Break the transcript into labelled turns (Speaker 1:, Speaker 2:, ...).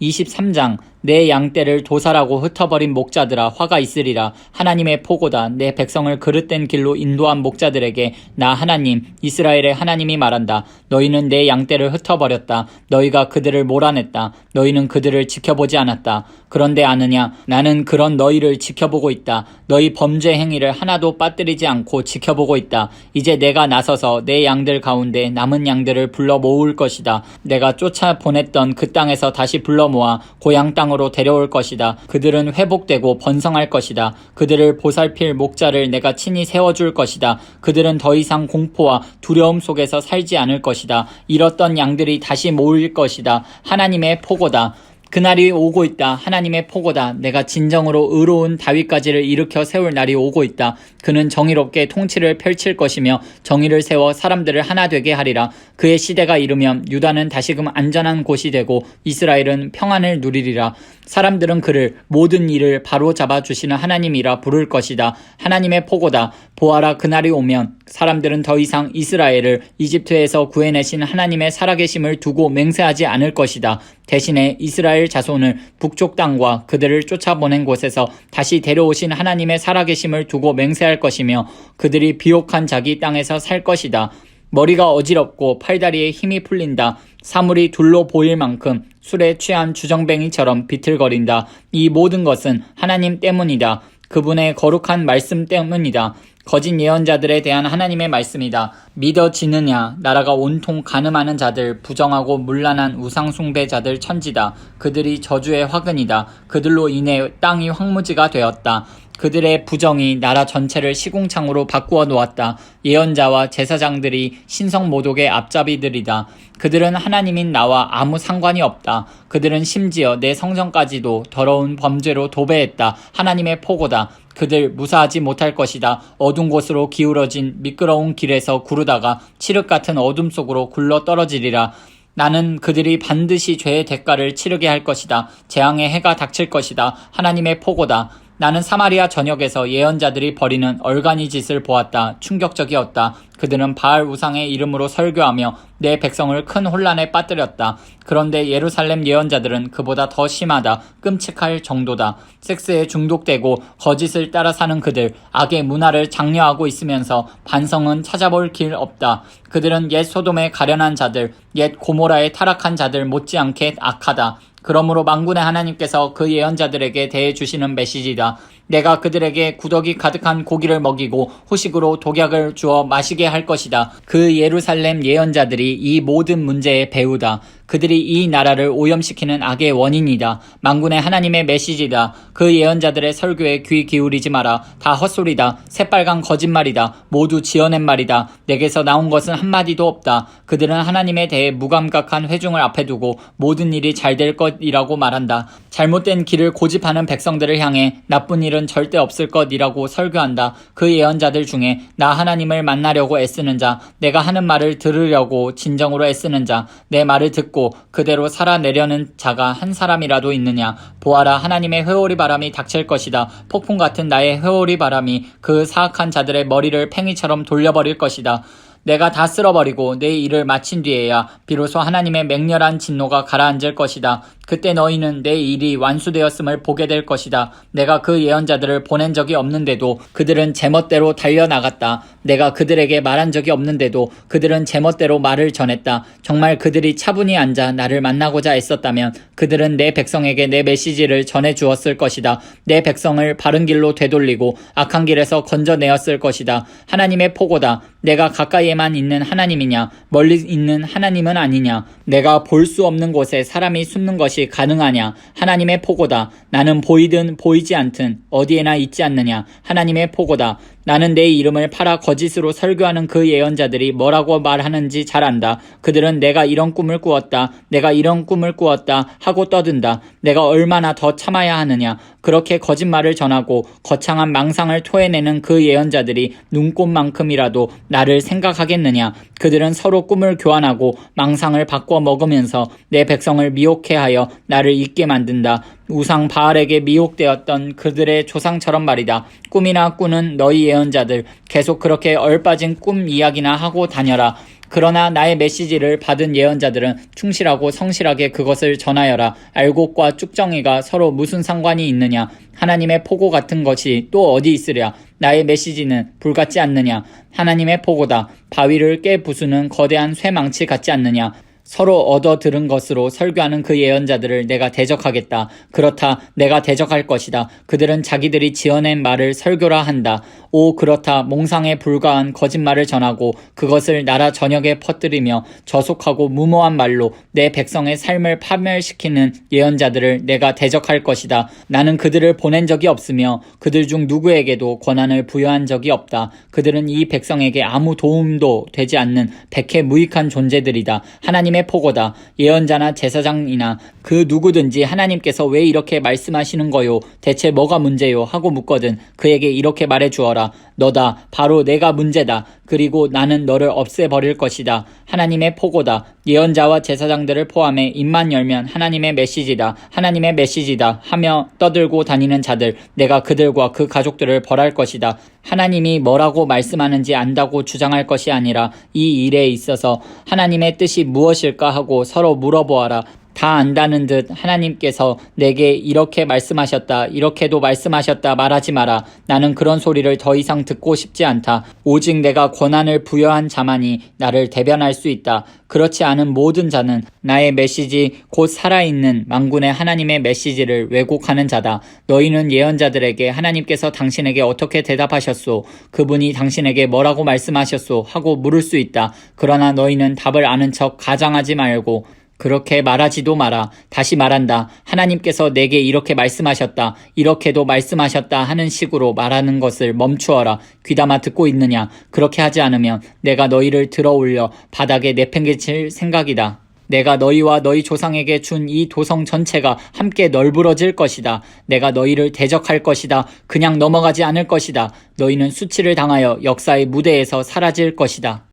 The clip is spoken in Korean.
Speaker 1: 23장 내 양떼를 도살하고 흩어버린 목자들아 화가 있으리라. 하나님의 포고다. 내 백성을 그릇된 길로 인도한 목자들에게 나 하나님 이스라엘의 하나님이 말한다. 너희는 내 양떼를 흩어버렸다. 너희가 그들을 몰아냈다. 너희는 그들을 지켜보지 않았다. 그런데 아느냐? 나는 그런 너희를 지켜보고 있다. 너희 범죄 행위를 하나도 빠뜨리지 않고 지켜보고 있다. 이제 내가 나서서 내 양들 가운데 남은 양들을 불러 모을 것이다. 내가 쫓아보냈던 그 땅에서 다시 불러 모아 고향 땅으로 데려올 것이다. 그들은 회복되고 번성할 것이다. 그들을 보살필 목자를 내가 친히 세워줄 것이다. 그들은 더 이상 공포와 두려움 속에서 살지 않을 것이다. 잃었던 양들이 다시 모일 것이다. 하나님의 포고다. 그날이 오고 있다. 하나님의 포고다. 내가 진정으로 의로운 다윗까지를 일으켜 세울 날이 오고 있다. 그는 정의롭게 통치를 펼칠 것이며 정의를 세워 사람들을 하나 되게 하리라. 그의 시대가 이르면 유다는 다시금 안전한 곳이 되고 이스라엘은 평안을 누리리라. 사람들은 그를 모든 일을 바로잡아 주시는 하나님이라 부를 것이다. 하나님의 포고다. 보아라, 그날이 오면 사람들은 더 이상 이스라엘을 이집트에서 구해내신 하나님의 살아계심을 두고 맹세하지 않을 것이다. 대신에 이스라엘 자손을 북쪽 땅과 그들을 쫓아보낸 곳에서 다시 데려오신 하나님의 살아계심을 두고 맹세할 것이며 그들이 비옥한 자기 땅에서 살 것이다. 머리가 어지럽고 팔다리에 힘이 풀린다. 사물이 둘로 보일 만큼 술에 취한 주정뱅이처럼 비틀거린다. 이 모든 것은 하나님 때문이다. 그분의 거룩한 말씀 때문이다. 거짓 예언자들에 대한 하나님의 말씀이다. 믿어지느냐? 나라가 온통 간음하는 자들, 부정하고 문란한 우상숭배자들 천지다. 그들이 저주의 화근이다. 그들로 인해 땅이 황무지가 되었다. 그들의 부정이 나라 전체를 시궁창으로 바꾸어 놓았다. 예언자와 제사장들이 신성모독의 앞잡이들이다. 그들은 하나님인 나와 아무 상관이 없다. 그들은 심지어 내 성전까지도 더러운 범죄로 도배했다. 하나님의 포고다. 그들 무사하지 못할 것이다. 어두운 곳으로 기울어진 미끄러운 길에서 구르다가 칠흑 같은 어둠 속으로 굴러 떨어지리라. 나는 그들이 반드시 죄의 대가를 치르게 할 것이다. 재앙의 해가 닥칠 것이다. 하나님의 포고다. 나는 사마리아 전역에서 예언자들이 벌이는 얼간이 짓을 보았다. 충격적이었다. 그들은 바알 우상의 이름으로 설교하며 내 백성을 큰 혼란에 빠뜨렸다. 그런데 예루살렘 예언자들은 그보다 더 심하다. 끔찍할 정도다. 섹스에 중독되고 거짓을 따라 사는 그들, 악의 문화를 장려하고 있으면서 반성은 찾아볼 길 없다. 그들은 옛 소돔의 가련한 자들, 옛 고모라의 타락한 자들 못지않게 악하다. 그러므로 만군의 하나님께서 그 예언자들에게 대해 주시는 메시지다. 내가 그들에게 구더기 가득한 고기를 먹이고 후식으로 독약을 주어 마시게 할 것이다. 그 예루살렘 예언자들이 이 모든 문제의 배우다. 그들이 이 나라를 오염시키는 악의 원인이다. 만군의 하나님의 메시지다. 그 예언자들의 설교에 귀 기울이지 마라. 다 헛소리다. 새빨간 거짓말이다. 모두 지어낸 말이다. 내게서 나온 것은 한마디도 없다. 그들은 하나님에 대해 무감각한 회중을 앞에 두고 모든 일이 잘 될 것이라고 말한다. 잘못된 길을 고집하는 백성들을 향해 나쁜 일은 절대 없을 것이라고 설교한다. 그 예언자들 중에 나 하나님을 만나려고 애쓰는 자, 내가 하는 말을 들으려고 진정으로 애쓰는 자, 내 말을 듣고 그대로 살아내려는 자가 한 사람이라도 있느냐? 보아라, 하나님의 회오리 바람이 닥칠 것이다. 폭풍 같은 나의 회오리 바람이 그 사악한 자들의 머리를 팽이처럼 돌려버릴 것이다. 내가 다 쓸어버리고 내 일을 마친 뒤에야 비로소 하나님의 맹렬한 진노가 가라앉을 것이다. 그때 너희는 내 일이 완수되었음을 보게 될 것이다. 내가 그 예언자들을 보낸 적이 없는데도 그들은 제멋대로 달려나갔다. 내가 그들에게 말한 적이 없는데도 그들은 제멋대로 말을 전했다. 정말 그들이 차분히 앉아 나를 만나고자 애썼다면 그들은 내 백성에게 내 메시지를 전해주었을 것이다. 내 백성을 바른 길로 되돌리고 악한 길에서 건져내었을 것이다. 하나님의 포고다. 내가 가까이에만 있는 하나님이냐? 멀리 있는 하나님은 아니냐? 내가 볼 수 없는 곳에 사람이 숨는 것이 가능하냐? 하나님의 포고다. 나는 보이든 보이지 않든 어디에나 있지 않느냐? 하나님의 포고다. 나는 내 이름을 팔아 거짓으로 설교하는 그 예언자들이 뭐라고 말하는지 잘 안다. 그들은 내가 이런 꿈을 꾸었다. 내가 이런 꿈을 꾸었다 하고 떠든다. 내가 얼마나 더 참아야 하느냐. 그렇게 거짓말을 전하고 거창한 망상을 토해내는 그 예언자들이 눈꼽만큼이라도 나를 생각하겠느냐. 그들은 서로 꿈을 교환하고 망상을 바꿔 먹으면서 내 백성을 미혹해 하여 나를 잊게 만든다. 우상 바알에게 미혹되었던 그들의 조상처럼 말이다. 꿈이나 꾸는 너희 예언자들 계속 그렇게 얼빠진 꿈 이야기나 하고 다녀라. 그러나 나의 메시지를 받은 예언자들은 충실하고 성실하게 그것을 전하여라. 알곡과 쭉정이가 서로 무슨 상관이 있느냐? 하나님의 포고 같은 것이 또 어디 있으랴? 나의 메시지는 불같지 않느냐? 하나님의 포고다. 바위를 깨 부수는 거대한 쇠망치 같지 않느냐? 서로 얻어 들은 것으로 설교하는 그 예언자들을 내가 대적하겠다. 그렇다. 내가 대적할 것이다. 그들은 자기들이 지어낸 말을 설교라 한다. 오, 그렇다. 몽상에 불과한 거짓말을 전하고 그것을 나라 전역에 퍼뜨리며 저속하고 무모한 말로 내 백성의 삶을 파멸시키는 예언자들을 내가 대적할 것이다. 나는 그들을 보낸 적이 없으며 그들 중 누구에게도 권한을 부여한 적이 없다. 그들은 이 백성에게 아무 도움도 되지 않는 백해무익한 존재들이다. 하나님의 포고다. 예언자나 제사장이나 그 누구든지 하나님께서 왜 이렇게 말씀하시는 거요? 대체 뭐가 문제요? 하고 묻거든 그에게 이렇게 말해주어라. 너다. 바로 내가 문제다. 그리고 나는 너를 없애버릴 것이다. 하나님의 포고다. 예언자와 제사장들을 포함해 입만 열면 하나님의 메시지다. 하나님의 메시지다 하며 떠들고 다니는 자들, 내가 그들과 그 가족들을 벌할 것이다. 하나님이 뭐라고 말씀하는지 안다고 주장할 것이 아니라 이 일에 있어서 하나님의 뜻이 무엇일까 하고 서로 물어보아라. 다 안다는 듯 하나님께서 내게 이렇게 말씀하셨다, 이렇게도 말씀하셨다 말하지 마라. 나는 그런 소리를 더 이상 듣고 싶지 않다. 오직 내가 권한을 부여한 자만이 나를 대변할 수 있다. 그렇지 않은 모든 자는 나의 메시지 곧 살아있는 만군의 하나님의 메시지를 왜곡하는 자다. 너희는 예언자들에게 하나님께서 당신에게 어떻게 대답하셨소? 그분이 당신에게 뭐라고 말씀하셨소? 하고 물을 수 있다. 그러나 너희는 답을 아는 척 가장하지 말고 그렇게 말하지도 마라. 다시 말한다. 하나님께서 내게 이렇게 말씀하셨다. 이렇게도 말씀하셨다 하는 식으로 말하는 것을 멈추어라. 귀담아 듣고 있느냐? 그렇게 하지 않으면 내가 너희를 들어올려 바닥에 내팽개칠 생각이다. 내가 너희와 너희 조상에게 준 이 도성 전체가 함께 널브러질 것이다. 내가 너희를 대적할 것이다. 그냥 넘어가지 않을 것이다. 너희는 수치를 당하여 역사의 무대에서 사라질 것이다.